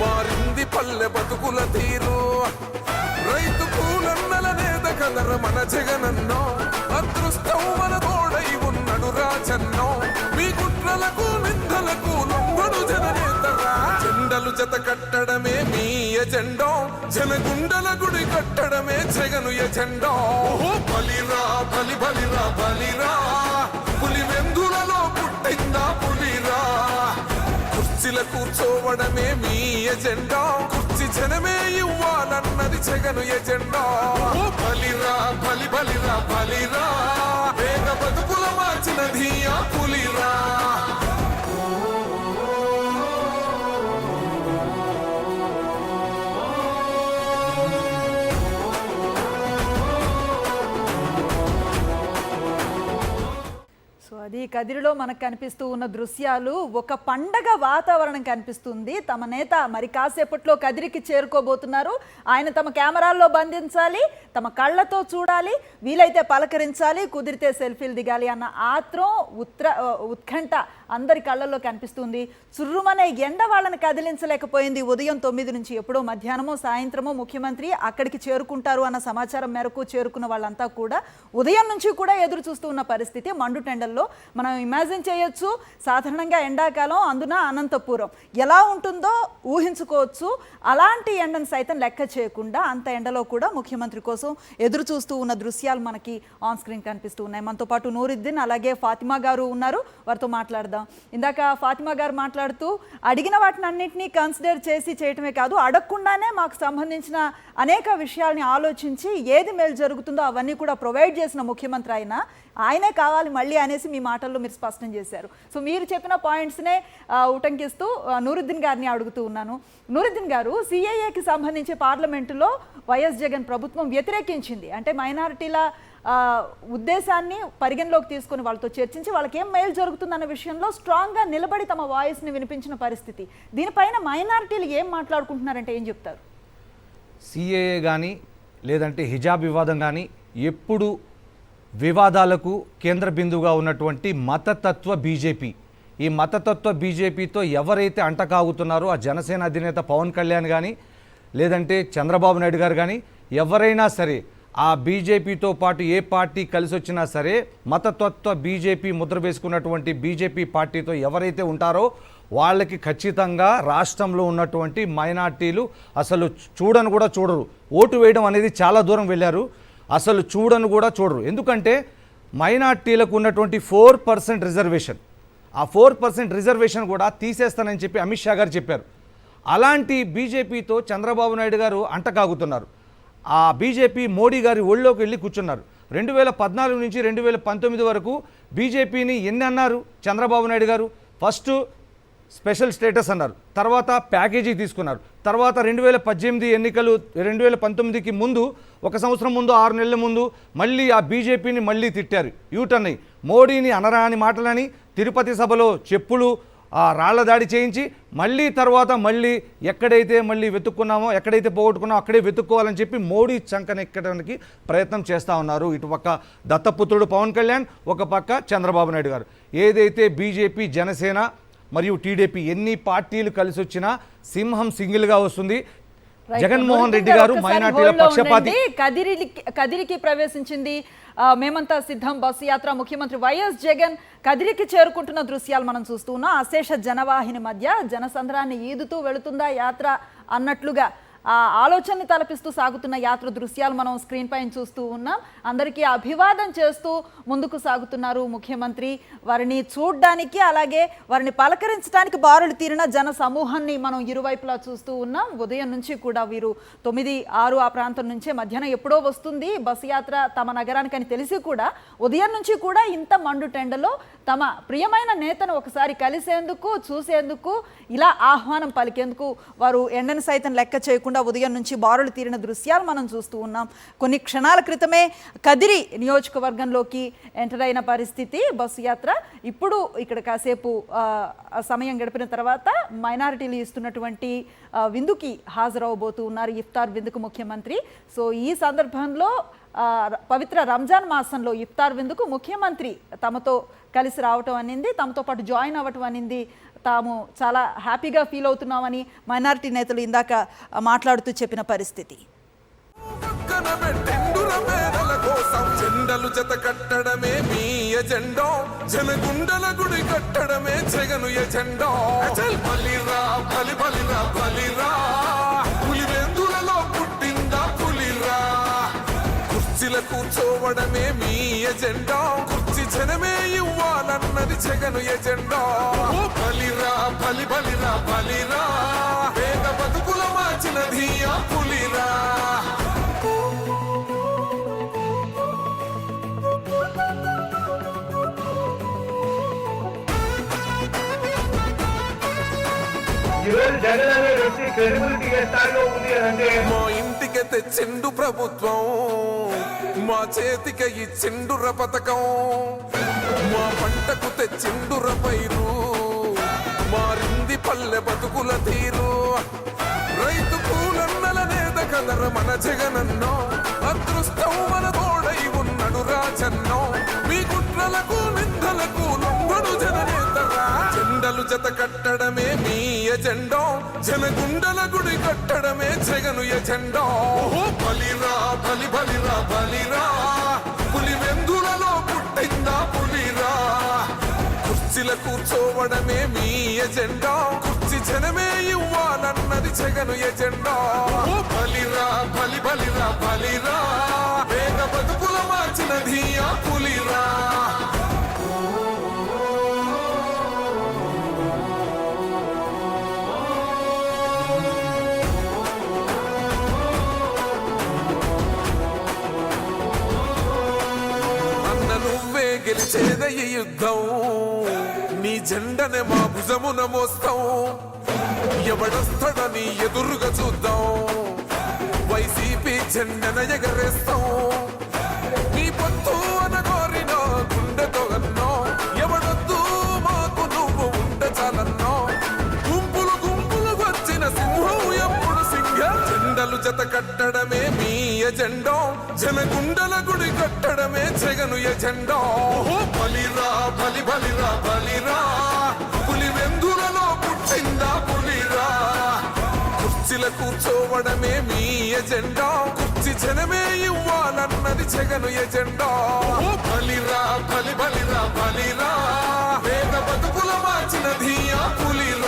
మారింది పల్లె బతుకుల తీరు. రైతు కూలన్నల నేత కదర మన జగనన్నో, అదృష్టం మన తోడై ఉన్నడు రాజన్నో. మీ కుట్రలకు నిందలకు లొంగడు జననేతరా. జెండలు జత కట్టడమే మీ ఎజెండో, జనగుండల గుడి కట్టడమే జగను ఎజెండో. బలిరా బలి బలిరా బలిరా, పులి వెందులలో పుట్టిందా పులిరా. కుర్చీల కూర్చోవడమే మీ ఎజెండా, కుర్చీ జనమే ఇవ్వాలన్నది జగను ఎజెండా. బలిరా బలి బలిరా బలిరా, వేగ బతుకుల మార్చినది ఆ పులిరా. అది కదిరిలో మనకు కనిపిస్తూ ఉన్న దృశ్యాలు, ఒక పండగ వాతావరణం కనిపిస్తుంది. తమ నేత మరి కాసేపట్లో కదిరికి చేరుకోబోతున్నారు. ఆయన తమ కెమెరాల్లో బంధించాలి, తమ కళ్ళతో చూడాలి, వీలైతే పలకరించాలి, కుదిరితే సెల్ఫీలు దిగాలి అన్న ఆత్రం ఉత్కంఠ అందరి కళ్ళల్లో కనిపిస్తుంది. చుర్రుమనే ఎండ వాళ్ళని కదిలించలేకపోయింది. ఉదయం 9 నుంచి ఎప్పుడో మధ్యాహ్నమో సాయంత్రమో ముఖ్యమంత్రి అక్కడికి చేరుకుంటారు అన్న సమాచారం మేరకు చేరుకున్న వాళ్ళంతా కూడా ఉదయం నుంచి కూడా ఎదురు చూస్తూ ఉన్న పరిస్థితి. మండుటెండల్లో మనం ఇమాజిన్ చేయొచ్చు. సాధారణంగా ఎండాకాలం, అందున అనంతపురం ఎలా ఉంటుందో ఊహించుకోవచ్చు. అలాంటి ఎండను సైతం లెక్క చేయకుండా అంత ఎండలో కూడా ముఖ్యమంత్రి కోసం ఎదురు చూస్తూ ఉన్న దృశ్యాలు మనకి ఆన్ స్క్రీన్ కనిపిస్తూ ఉన్నాయి. మనతో పాటు నూరుద్దీన్ అలాగే ఫాతిమా గారు ఉన్నారు, వారితో మాట్లాడదాం. ఇందాక ఫాతిమా గారు మాట్లాడుతూ అడిగిన వాటిని అన్నింటినీ కన్సిడర్ చేసి చేయటమే కాదు, అడగకుండానే మాకు సంబంధించిన అనేక విషయాల్ని ఆలోచించి ఏది మేలు జరుగుతుందో అవన్నీ కూడా ప్రొవైడ్ చేసిన ముఖ్యమంత్రి ఆయనే కావాలి మళ్ళీ అనేసి మీ మాటల్లో మీరు స్పష్టం చేశారు. సో మీరు చెప్పిన పాయింట్స్నే ఉటంకిస్తూ నూరుద్దీన్ గారిని అడుగుతూ ఉన్నాను. నూరుద్దీన్ గారు, సిఏఏకి సంబంధించి పార్లమెంటులో వైఎస్ జగన్ ప్రభుత్వం వ్యతిరేకించింది. అంటే మైనారిటీల ఉద్దేశాన్ని పరిగణలోకి తీసుకుని వాళ్ళతో చర్చించి వాళ్ళకి ఏం మేలు జరుగుతుందన్న విషయంలో స్ట్రాంగ్గా నిలబడి తమ వాయిస్ని వినిపించిన పరిస్థితి. దీనిపైన మైనారిటీలు ఏం మాట్లాడుకుంటున్నారంటే ఏం చెప్తారు? సిఏఏ కానీ లేదంటే హిజాబ్ వివాదం కానీ ఎప్పుడు వివాదాలకు కేంద్ర బిందువుగా ఉన్నటువంటి మతతత్వ బీజేపీ. ఈ మతతత్వ బీజేపీతో ఎవరైతే అంటకాగుతున్నారో ఆ జనసేన అధినేత పవన్ కళ్యాణ్ కానీ లేదంటే చంద్రబాబు నాయుడు గారు కానీ ఎవరైనా సరే ఆ బీజేపీతో పాటు ఏ పార్టీ కలిసి వచ్చినా సరే మతతత్వ బీజేపీ ముద్ర వేసుకున్నటువంటి బీజేపీ పార్టీతో ఎవరైతే ఉంటారో వాళ్ళకి ఖచ్చితంగా రాష్ట్రంలో ఉన్నటువంటి మైనార్టీలు అసలు చూడను కూడా చూడరు. ఓటు వేయడం అనేది చాలా దూరం వెళ్ళారు, అసలు చూడను కూడా చూడరు. ఎందుకంటే మైనార్టీలకు ఉన్నటువంటి 4% రిజర్వేషన్, ఆ 4% రిజర్వేషన్ కూడా తీసేస్తానని చెప్పి అమిత్ షా గారు చెప్పారు. అలాంటి బీజేపీతో చంద్రబాబు నాయుడు గారు అంటకాగుతున్నారు. ఆ బీజేపీ మోడీ గారి ఒళ్ళోకి వెళ్ళి కూర్చున్నారు. 2014 నుంచి 2019 వరకు బీజేపీని ఎన్ని అన్నారు చంద్రబాబు నాయుడు గారు? ఫస్ట్ స్పెషల్ స్టేటస్ అన్నారు, తర్వాత ప్యాకేజీ తీసుకున్నారు, తర్వాత 2018 ఎన్నికలు 2019కి ముందు 1 సంవత్సరం ముందు 6 నెలల ముందు మళ్ళీ ఆ బీజేపీని మళ్ళీ తిట్టారు. యూటర్న్ అయ్యి మోడీని అనరాని మాటలని తిరుపతి సభలో చెప్పులు రాళ్ల దాడి చేయించి మళ్ళీ తర్వాత మళ్ళీ ఎక్కడైతే మళ్ళీ వెతుక్కున్నామో ఎక్కడైతే పోగొట్టుకున్నామో అక్కడే వెతుక్కోవాలని చెప్పి మోడీ చంకనెక్కడానికి ప్రయత్నం చేస్తూ ఉన్నారు. ఇటు పక్క దత్తపుత్రుడు పవన్ కళ్యాణ్, ఒక పక్క చంద్రబాబు నాయుడు గారు. ఏదైతే బీజేపీ, జనసేన మరియు టీడీపీ ఎన్ని పార్టీలు కలిసి వచ్చినా సింహం సింగిల్గా వస్తుంది. జగన్మోహన్ రెడ్డి గారు మైనార్టీల పక్షపాతి. కదిరికి ప్రవేశించింది మేమంతా సిద్ధం బస్సు యాత్ర. ముఖ్యమంత్రి వైఎస్ జగన్ కదిరికి చేరుకుంటున్న దృశ్యాలు మనం చూస్తూ ఉన్నాం. అశేష జనవాహిని మధ్య జనసంద్రాన్ని ఈదుతూ వెళుతుందా యాత్ర అన్నట్లుగా ఆ ఆలోచనని తలపిస్తూ సాగుతున్న యాత్ర దృశ్యాలు మనం స్క్రీన్ పైన చూస్తూ ఉన్నాం. అందరికీ అభివాదం చేస్తూ ముందుకు సాగుతున్నారు ముఖ్యమంత్రి. వారిని చూడ్డానికి అలాగే వారిని పలకరించడానికి బారులు తీరిన జన సమూహాన్ని మనం ఇరువైపులా చూస్తూ ఉన్నాం. ఉదయం నుంచి కూడా వీరు 9, 6 ఆ ప్రాంతం నుంచే మధ్యాహ్నం ఎప్పుడో వస్తుంది బస్సు యాత్ర తమ నగరానికి అని తెలిసి కూడా ఉదయం నుంచి కూడా ఇంత మండుటెండలో తమ ప్రియమైన నేతను ఒకసారి కలిసేందుకు, చూసేందుకు, ఇలా ఆహ్వానం పలికేందుకు వారు ఎండను సైతం లెక్క చేయకుండా ఉదయం నుంచి బారులు తీరిన దృశ్యాలు మనం చూస్తూ ఉన్నాం. కొన్ని క్షణాల క్రితమే కదిరి నియోజకవర్గంలోకి ఎంటర్ అయిన పరిస్థితి బస్సు యాత్ర. ఇప్పుడు ఇక్కడ కాసేపు సమయం గడిపిన తర్వాత మైనారిటీలు ఇస్తున్నటువంటి విందుకి హాజరవబోతూ ఉన్నారు, ఇఫ్తార్ విందుకు ముఖ్యమంత్రి. సో ఈ సందర్భంలో పవిత్ర రంజాన్ మాసంలో ఇఫ్తార్ విందుకు ముఖ్యమంత్రి తమతో కలిసి రావటం అనింది, తమతో పాటు జాయిన్ అవ్వటం అనింది తాము చాలా హ్యాపీగా ఫీల్ అవుతున్నామని మైనారిటీ నేతలు ఇందాక మాట్లాడుతూ చెప్పిన పరిస్థితి. పక్కన పెట్టెండుర పేదల కోసం జెండలు జత కట్టడమే మీ ఎజెండో, జనగుండల గుడి కట్టడమే జగను ఎజెండో. అచల్ బలిరా బలి బలిరా బలిరా, పులివెందులలో పుట్టిందా పులిరా. కుర్చీల కూర్చోవడమే మీ ఎజెండా, కుర్చీ జనమే ఇవ్వాలన్నది జగను ఎజెండా. ఓ బలిరా బలి బలిరా బలిరా, పేద బతుకుల మార్చినది ఆ పులిరా. ఈరోజు జగన్ అనే వ్యక్తి క్రెడిబిలిటీ ఏ స్థాయిలో ఉంది అంటే మా ఇంటికి తెచ్చిండు ప్రభుత్వం, మా చేతికి ఇచ్చిండుర పథకం. మా పంటకు తెచ్చిండుర పైరు, మారింది పల్లె బతుకుల తీరు. రైతు కూలన్నల నేత కదర మన జగనన్నో, అదృష్టం మన తోడై ఉన్నడు రాజన్నో. మీ కుట్రలకు నిందలకు లొంగడు జననేతరా. జెండలు జత కట్టడమే మీ ఎజెండో, జనగుండల గుడి కట్టడమే జగను ఎజెండో. ఓహో బలిరా బలి బలిరా బలిరా, పులివెందులలో పుట్టిందా పులిరా. కుర్చీల కూర్చోవడమే మీ ఎజెండా, కుర్చీ జనమే ఇవ్వాలన్నది జగను ఎజెండా. ఓ బలిరా బలి బలిరా బలిరా, పేద బతుకుల మార్చినది ఆ పులిరా. నువ్వే గెలిచేద ఈ యుద్ధం, నీ జెండనే మా భుజమున మోస్తాం. ఎవడొస్తాడని ఎదురుగా చూద్దాం, వైసీపీ జెండన ఎగరేస్తాం. నీ పొత్తు అనగోరిన గుండెతో అన్నో, ఎవడొద్దు మాకు నువ్వు ఉండ చాలన్నో. గుంపులు గుంపులు వచ్చిన సింహం ఎప్పుడు సింగ. జెండలు జత కట్టడమే మీ ఎజెండో, జనగుండల గుడి కట్టడమే జగను ఎజెండో. ఓ బలిరా బలి బలిరా బలిరా, పులివెందులలో పుట్టిందా పులిరా. కుర్చీల కూర్చోవడమే మీ ఎజెండా, కుర్చీ జనమే ఇవ్వాలన్నది జగను ఎజెండా. ఓ బలిరా బలి బలిరా బలిరా, పేద బతుకుల మార్చినది ఆ పులిరా.